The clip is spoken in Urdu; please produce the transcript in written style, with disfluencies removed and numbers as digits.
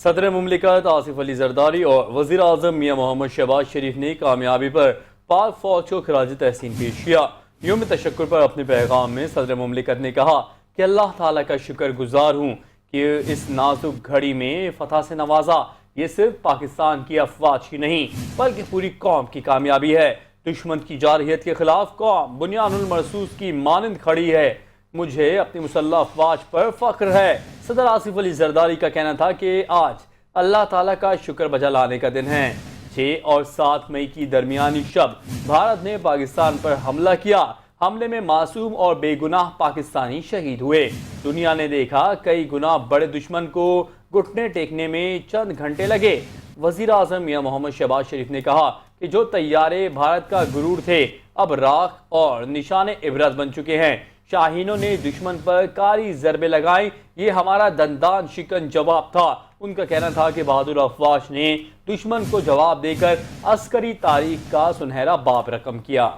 صدر مملکت آصف علی زرداری اور وزیر اعظم میاں محمد شہباز شریف نے کامیابی پر پاک فوج کو خراج تحسین پیش کیا۔ یوم تشکر پر اپنے پیغام میں صدر مملکت نے کہا کہ اللہ تعالیٰ کا شکر گزار ہوں کہ اس نازک گھڑی میں فتح سے نوازا۔ یہ صرف پاکستان کی افواج کی نہیں بلکہ پوری قوم کی کامیابی ہے۔ دشمن کی جارحیت کے خلاف قوم بنیان المرصوص کی مانند کھڑی ہے۔ مجھے اپنی مسلح افواج پر فخر ہے۔ صدر آصف علی زرداری کا کہنا تھا کہ آج اللہ تعالیٰ کا شکر بجا لانے کا دن ہے۔ 6 اور 7 مئی کی درمیانی شب بھارت نے پاکستان پر حملہ کیا۔ حملے میں معصوم اور بے گناہ پاکستانی شہید ہوئے۔ دنیا نے دیکھا کئی گنا بڑے دشمن کو گھٹنے ٹیکنے میں چند گھنٹے لگے۔ وزیر اعظم میاں محمد شہباز شریف نے کہا کہ جو طیارے بھارت کا غرور تھے اب راکھ اور نشان عبرت بن چکے ہیں۔ شاہینوں نے دشمن پر کاری ضربیں لگائیں، یہ ہمارا دندان شکن جواب تھا۔ ان کا کہنا تھا کہ بہادر افواج نے دشمن کو جواب دے کر عسکری تاریخ کا سنہرا باب رقم کیا۔